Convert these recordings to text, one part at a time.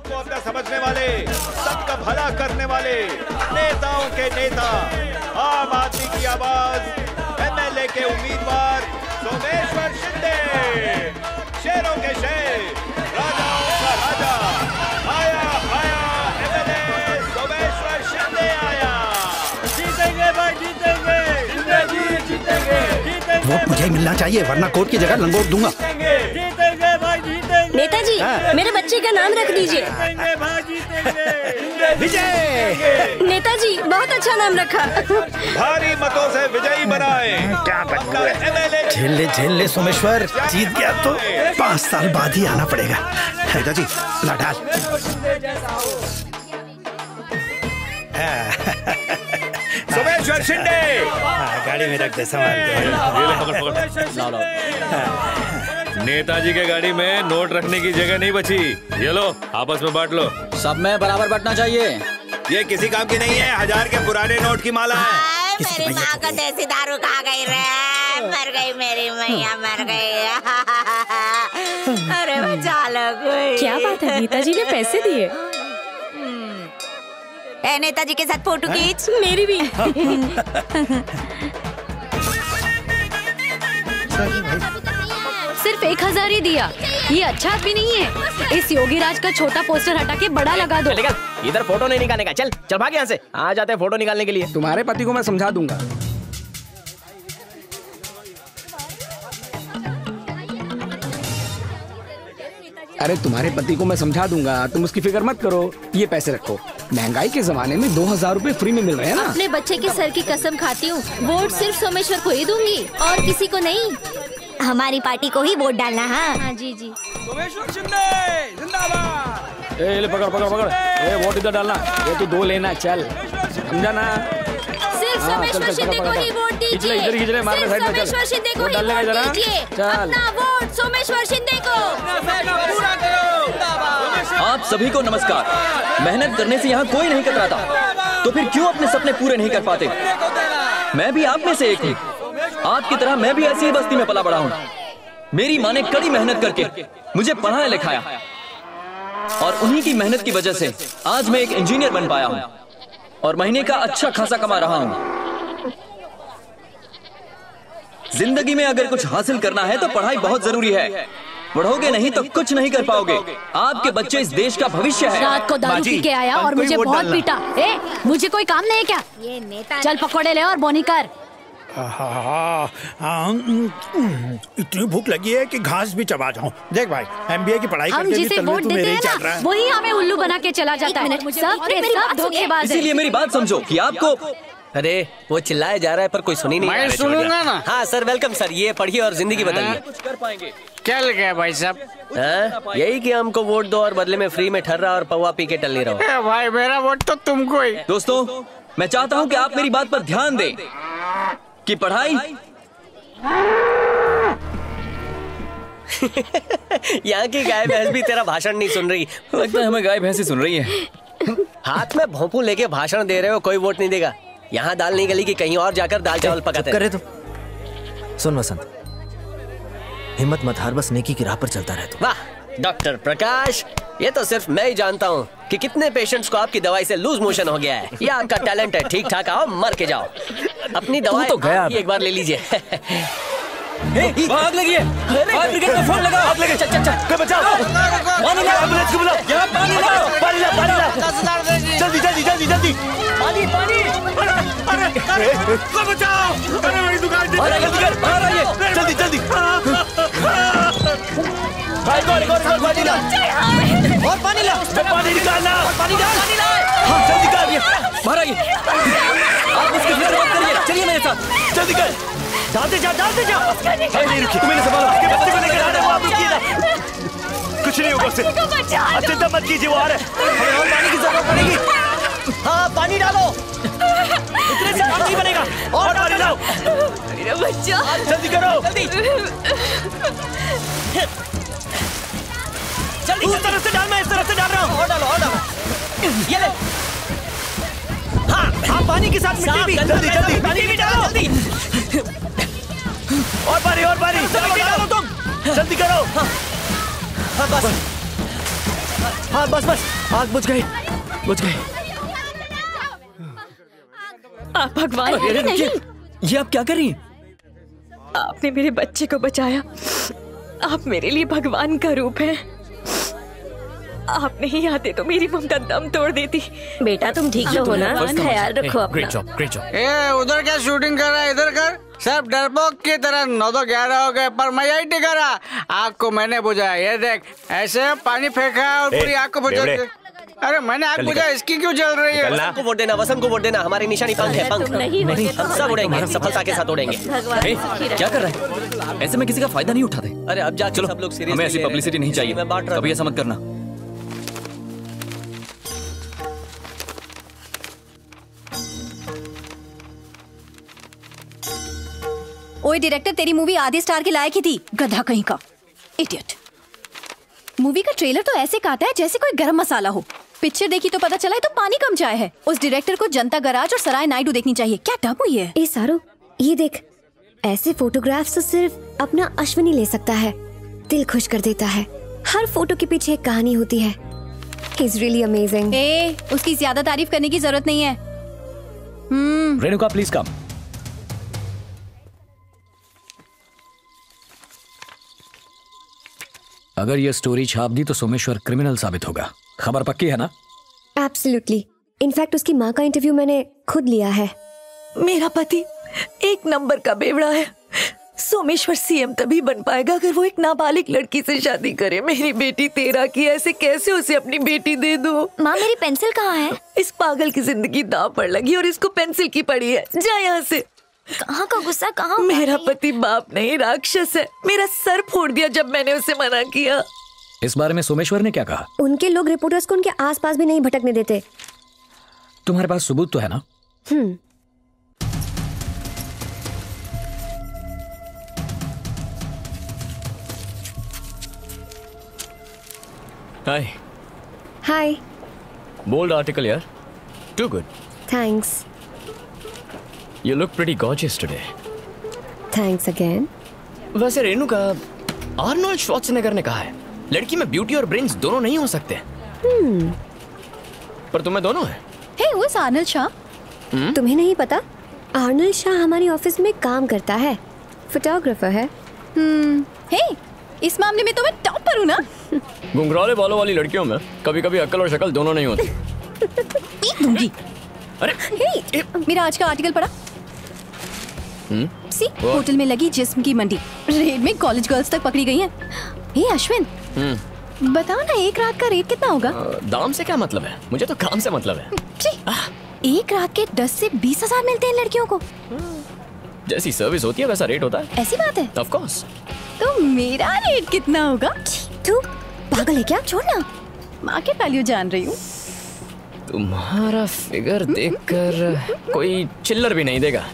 सबको अपना समझने वाले, सबका भला करने वाले, नेताओं के नेता, आम आदमी की आवाज, एमएलए के उम्मीदवार सोमेश्वर शिंदे, शेरों के शेर, राजाओं का राजा, आया एमएलए सोमेश्वर शिंदे आया। जीतेंगे भाई, जीतेंगे, शिंदे जी जीतेंगे। वोट मुझे मिलना चाहिए, वरना कोर्ट की जगह लंगोट दूंगा। जीतेंगे भाई, जीतेंगे। नेताजी, मेरे बच्चे का नाम रख दीजिए। जीतेंगे भाई, जीतेंगे। विजय। नेताजी, बहुत अच्छा नाम रखा। भारी मतों से विजयी बनाए। क्या झेल ले सोमेश्वर, जीत गया तो 5 साल बाद ही आना पड़ेगा। नेताजी ला डाल। सोमेश्वर शिंदे, गाड़ी में रख दे सामान। नेताजी के गाड़ी में नोट रखने की जगह नहीं बची। ये लो, आपस में बांट लो। सब में बराबर बंटना चाहिए। ये किसी काम की नहीं है, 1000 के पुराने नोट की माला है। मेरी माँ को देसी दारू खा गई रे, मर गई मेरी मैया, मर गई। अरे बचा लो कोई। क्या बात है, नेताजी ने पैसे दिए। ए, नेताजी के साथ फोटो खींच। मेरी भी। सिर्फ 1000 ही दिया, ये अच्छा भी नहीं है। इस योगी राज का छोटा पोस्टर हटा के बड़ा लगा दो। इधर फोटो नहीं निकालने का, चल चल भाग यहाँ से। आ जाते हैं फोटो निकालने के लिए। तुम्हारे पति को मैं समझा दूंगा। अरे तुम्हारे पति को मैं समझा दूंगा, तुम उसकी फिक्र मत करो। ये पैसे रखो, महंगाई के जमाने में 2000 रुपए फ्री में मिल रहे हैं ना। अपने बच्चे के सर की कसम खाती हूँ, वोट सिर्फ सोमेश्वर को ही दूंगी और किसी को नहीं। हमारी पार्टी को ही वोट डालना। हाँ जी जी। सोमेश्वर शिंदे जिंदाबाद। ए ले पकड़ पकड़ पकड़, ए वोट इधर डालना, ये तो 2 लेना, चल समझा ना। सिर्फ सोमेश्वर शिंदे को ही वोट दीजिए। इधर खींच ले, मार ले साइड में, चल। सोमेश्वर शिंदे को ही डालने का वोट जरा, दीजिए। चल। अपना वोट सोमेश्वर शिंदे को। आप सभी को नमस्कार। मेहनत करने से यहाँ कोई नहीं कतराता, तो फिर क्यों अपने सपने पूरे नहीं कर पाते? मैं भी आप में से एक हूँ। आपकी तरह मैं भी ऐसी ही बस्ती में पला बड़ा हूँ। मेरी माँ ने कड़ी मेहनत करके मुझे पढ़ाया लिखाया, और उन्हीं की मेहनत की वजह से आज मैं एक इंजीनियर बन पाया हूँ और महीने का अच्छा खासा कमा रहा हूँ। जिंदगी में अगर कुछ हासिल करना है तो पढ़ाई बहुत जरूरी है। पढ़ोगे नहीं तो कुछ नहीं कर पाओगे। आपके बच्चे इस देश का भविष्य है। रात को दारू पी के आया और मुझे बहुत पीटा। ए, मुझे कोई काम नहीं है क्या? ये नेता चल पकौड़े ले और बोनी कर। इतनी भूख लगी है कि घास भी चबा जाऊं। देख भाई, MBA की पढ़ाई हम करते जिसे वोट देते हैं ना, वही हमें उल्लू बना के चला जाता है। सब के सब धोखेबाज है। इसीलिए मेरी बात समझो कि आपको। अरे वो चिल्लाया जा रहा है पर कोई सुनी नहीं। मैं सुनूंगा ना। हाँ सर, वेलकम सर। ये पढ़िए और जिंदगी बदलिए। कुछ कर पाएंगे। क्या लिखा है भाई साहब? यही कि हमको वोट दो और बदले में फ्री में ठर्रा और पौवा पी के टल्ले रहो। भाई मेरा वोट तो तुमको ही। दोस्तों, मैं चाहता हूँ कि आप मेरी बात पर ध्यान दें कि पढ़ाई यहाँ की गाय भैंस भी तेरा भाषण नहीं सुन रही। लगता है हमें गाय भैंस ही सुन रही है। हाथ में भोंपू लेके भाषण दे रहे हो, कोई वोट नहीं देगा। यहाँ दाल नहीं गली कि कहीं और जाकर दाल चावल पकाते करे तो सुन वसंत, हिम्मत मत हार, बस नेकी की राह पर चलता रहे। वाह डॉक्टर प्रकाश, ये तो सिर्फ मैं ही जानता हूँ कि कितने पेशेंट्स को आपकी दवाई से लूज मोशन हो गया है। ये आपका टैलेंट है। ठीक ठाक आओ, मर के जाओ। अपनी दवाई तो गया एक बार ले लीजिए। आग लगी है। फायर ब्रिगेड को फोन लगाओ। आग लगी, चल चल चल, कोई बचाओ। पानी लाओ, एम्बुलेंस को बुलाओ। यहाँ पानी लाओ, पानी लाओ, पानी लाओ। जल्दी जल्दी जल्दी जल्दी। पानी पानी। अरे कोई बचाओ। अरे मेरी दुकान जल्दी कर, बाहर आइए, जल्दी जल्दी। भाई पानी ला और पानी ला, पानी निकालना, पानी डाल, हाँ जल्दी कर, बाहर आइए। आप उसकी फिक्र मत करिए, चलिए मेरे साथ, जल्दी कर। डालते जा, डालते जा। नहीं रुकिए, तुम इन्हें संभालो। उसके बच्चे को लेकर आ रहे हो, आप रुकिए ना। कुछ नहीं होगा उससे, चिंता मत कीजिए, वो आ रहा है। हमें और पानी की जरूरत पड़ेगी। हाँ पानी डालो, इतने से काम नहीं बनेगा। और पानी लाओ। मेरा बच्चा, जल्दी करो, जल्दी। जल्दी उस तरफ से डाल, मैं इस तरफ से डाल रहा हूँ। और डालो, और डालो। ये ले। हाँ हाँ, पानी के साथ मिट्टी भी। जल्दी जल्दी पानी भी डालो, जल्दी। और पानी, और पानी। जल्दी डालो तुम, जल्दी करो। हाँ बस। हाँ बस बस, आग बुझ गई, बुझ गई। आप भगवान अरे नहीं। ये आप क्या कर रही हैं? आपने मेरे बच्चे को बचाया। आप मेरे लिए भगवान का रूप हैं। आप नहीं आते तो मेरी ममता दम तोड़ देती। बेटा तुम ठीक तो हो ना? ख्याल रखो अपना। Great job, great job. ए उधर क्या शूटिंग कर रहा है, इधर कर। सब डरपोक की तरह 9 तो 11 हो गए, पर मैं यही टिका रहा। आग को मैंने बुझाया, ये देख ऐसे पानी फेंका और पूरी आग को बुझा। अरे मैंने आग बुझा, इसकी क्यों जल रही है? वसंत को वोट देना, वसंत को वोट देना। हमारी निशानी पंख है, पंख। नहीं, हम सब उड़ेंगे, सफलता के साथ उड़ेंगे। क्या कर रहे हैं? ऐसे में किसी का फायदा नहीं उठाते। अरे अब जाके सब लोग सीरियस, हमें ऐसी पब्लिसिटी नहीं चाहिए। मैं बांट रहा हूं, कभी ऐसा मत करना। ओए डायरेक्टर, तेरी मूवी आधे स्टार के लायक ही थी, गधा कहीं का, इडियट। मूवी का ट्रेलर तो ऐसे काटा है जैसे कोई गरम मसाला हो। पिक्चर देखी तो पता चला है तो पानी कम चाय है। उस डायरेक्टर को जनता गराज और सराय नायडू देखनी चाहिए। क्या डब हुई है? ए सारो, ये देख, ऐसे फोटोग्राफ्स तो सिर्फ अपना अश्विनी ले सकता है। दिल खुश कर देता है। हर फोटो के पीछे एक कहानी होती है। He is really amazing. ए, उसकी ज्यादा तारीफ करने की जरूरत नहीं है। Renuka please come. अगर ये स्टोरी छाप दी तो सोमेश्वर क्रिमिनल साबित होगा। खबर पक्की है ना? Absolutely. इनफैक्ट उसकी माँ का इंटरव्यू मैंने खुद लिया है। मेरा पति एक नंबर का बेवड़ा है। सोमेश्वर सीएम तभी बन पाएगा अगर वो एक नाबालिग लड़की से शादी करे। मेरी बेटी 13 की, ऐसे कैसे उसे अपनी बेटी दे दो? माँ मेरी पेंसिल कहाँ है? इस पागल की जिंदगी दांव पर लगी और इसको पेंसिल की पड़ी है। जा यहाँ से। कहाँ का गुस्सा, कहाँ? मेरा पति बाप नहीं राक्षस है। मेरा सर फोड़ दिया जब मैंने उसे मना किया। इस बारे में सोमेश्वर ने क्या कहा? उनके लोग रिपोर्टर्स को उनके आसपास भी नहीं भटकने देते। तुम्हारे पास सबूत तो है ना? हाय। हाय। बोल्ड आर्टिकल यार, too good. Thanks. You look pretty gorgeous today. Thanks again. वैसे रेणुका, आर्नोल्ड श्वार्ज़नेगर ने कहा है लड़की में ब्यूटी और ब्रेन्स दोनों नहीं हो सकते। पर तुम्हें दोनों है। Hey, वो आर्नल्ड शाह। तुम्हें नहीं पता? आर्नल्ड शाह हमारी ऑफिस में काम करता है, फोटोग्राफर है। Hey, इस मामले में तो मैं टॉप पर हूँ ना। घुंघराले बालों वाली लड़कियों में कभी कभी अक्ल और शक्ल दोनों नहीं होती। पीट दूंगी। अरे hey, मेरा आज का आर्टिकल पढ़ा। सी, होटल में लगी जिस्म की मंडी, रेड में कॉलेज गर्ल्स तक पकड़ी गई हैं। हे अश्विन, बताओ ना एक रात का रेट कितना होगा? दाम से क्या मतलब है, मुझे तो काम से मतलब है। एक रात के 10 से 20,000 मिलते हैं लड़कियों को। जैसी सर्विस होती है वैसा रेट होता है। ऐसी बात है? Of course. तो मेरा रेट कितना होगा? तू पागल है क्या? छोड़ना। मार्केट वैल्यू जान रही हूँ। तुम्हारा फिगर देखकर कोई चिल्लर भी नहीं देगा।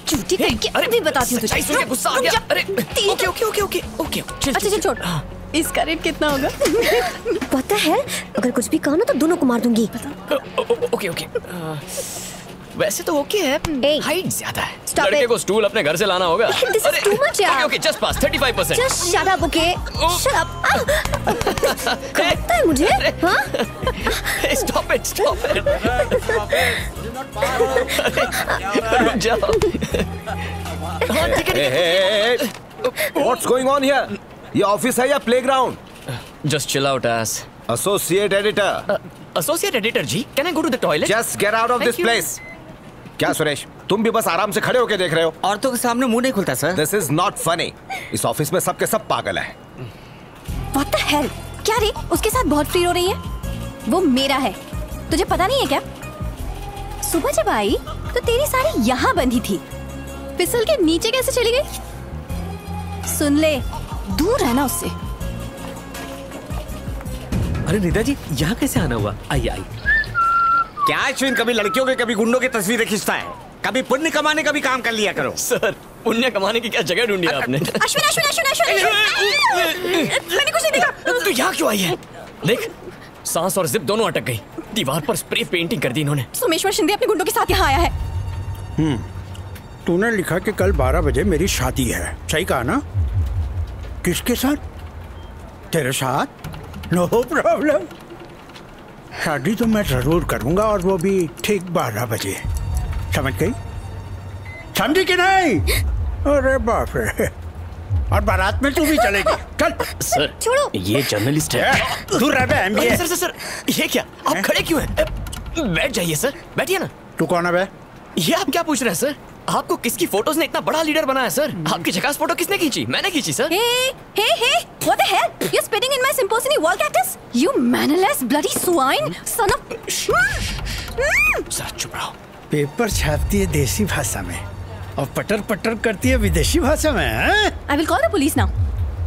झूठी करके अभी बताती हूँ तुझे। गुस्सा आ गया। अरे okay okay okay okay okay. अच्छा चल छोड़। इसका रेट कितना होगा? पता है, अगर कुछ भी कहा ना तो दोनों को मार दूंगी। Okay okay. वैसे तो ओके है, हाइट ज्यादा है। Stop लड़के it. को स्टूल अपने घर से लाना होगा। This is too much यार। ओके जस्ट पास 35%। Just shut up, okay? Shut up. काटता है मुझे? हाँ? Stop it, stop it. रुक जाओ। हाँ ठीक है। What's going on here? ये ऑफिस है या playground? Just chill out, ass. Associate editor. Associate editor जी, can I go to the toilet? Just get out of this place. क्या सुरेश, तुम भी बस आराम से खड़े होके देख रहे हो? औरतों के सामने मुंह नहीं खुलता sir. This is not funny. इस ऑफिस में सबके सब पागल हैं। What the hell? क्या रे, उसके साथ बहुत फ्री हो रही है? वो मेरा है, तुझे पता नहीं है क्या? सुबह जब आई तो तेरी साड़ी यहाँ बंधी थी, फिसल के नीचे कैसे चली गई? सुन ले, दूर रहना उससे। अरे निदा जी, यहाँ कैसे आना हुआ? आइए आइए। क्या अश्विन कभी लड़कियों के कभी गुंडों की तस्वीरें खींचता है? कभी पुण्य कमाने का भी काम कर लिया करो। सर, पुण्य कमाने की क्या जगह ढूंढी है आपने? अश्विन अश्विन अश्विन अश्विन, मैंने कुछ नहीं देखा। तू यहाँ क्यों आई है? देख, सांस और जिप दोनों अटक गई। दीवार पर स्प्रे पेंटिंग कर दी इन्होंने। सोमेश्वर शिंदे अपने गुंडों के साथ यहाँ आया है। तूने लिखा कि कल 12 बजे मेरी शादी है, सही कहा ना? किसके साथ? तेरे साथ? No problem. शादी तो मैं जरूर करूंगा और वो भी ठीक 12 बजे। समझ गई? समझी कि नहीं? अरे बाप रे। और बारात में तू भी चलेगी। चल। सर छोड़ो। ये जर्नलिस्ट है। दूर रह बे MBA। सर सर सर ये क्या? आप खड़े क्यों हैं? बैठ जाइए सर, बैठिए ना। तू कौन है बे? ये आप क्या पूछ रहे हैं सर? आपको किसकी फोटोज ने इतना बड़ा लीडर बनाया सर? आपकी झकास फोटो किसने खींची? मैंने खींची sir. Hey, what the hell? You're spitting in my symphony wall cactus? You mannerless bloody swine, son of... sir चुप रहो। पेपर छापती है देसी भाषा में और पटर पटर करती है विदेशी भाषा में। हैं? I will call the police now.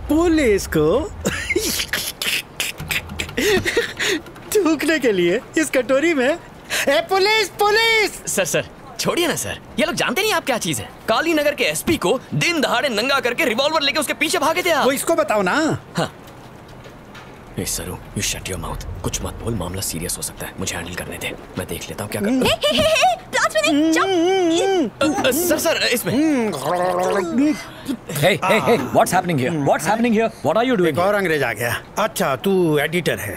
Police को थूकने के लिए इस कटोरी में। ए पुलिस पुलिस! सर छोड़िए ना सर, ये लोग जानते नहीं आप क्या चीज है। काली नगर के एसपी को दिन दहाड़े नंगा करके रिवॉल्वर लेके उसके पीछे भागे थे आप। वो इसको बताओ ना। हाँ। सरू, यू शट योर माउथ। कुछ मत बोल, मामला सीरियस हो सकता है। मुझे हैंडल करने दे, मैं देख लेता हूँ क्या करना है। सर इसमें। Hey, what's happening here? What's happening here? What are you doing? एक और अंग्रेज आ गया। अच्छा तू एडिटर है।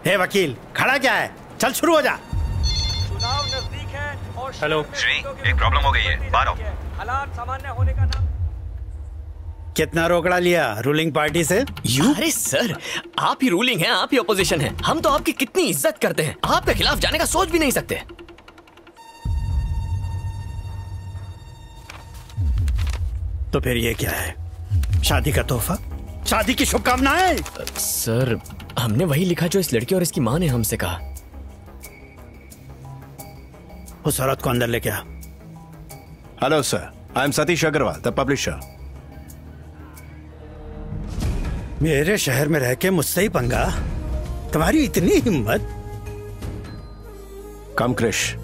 हे वकील, खड़ा क्या है? चल शुरू हो जा। चुनाव नजदीक है और हेलो श्री, एक प्रॉब्लम हो गई है, बाहर आओ। हालात सामान्य होने का नाम। कितना रोकड़ा लिया रूलिंग पार्टी से? अरे सर, आप ही रूलिंग हैं, आप ही ऑपोजिशन हैं। हम तो आपकी कितनी इज्जत करते हैं, आपके खिलाफ जाने का सोच भी नहीं सकते। तो फिर ये क्या है? शादी का तोहफा? शादी की शुभकामनाएं? सर हमने वही लिखा जो इस लड़की और इसकी माँ ने हमसे कहा। उस औरत को अंदर लेके आ। Hello sir, I am Satish Agarwal, the publisher. मेरे शहर में रह के मुझसे ही पंगा? तुम्हारी इतनी हिम्मत? कम क्रिश,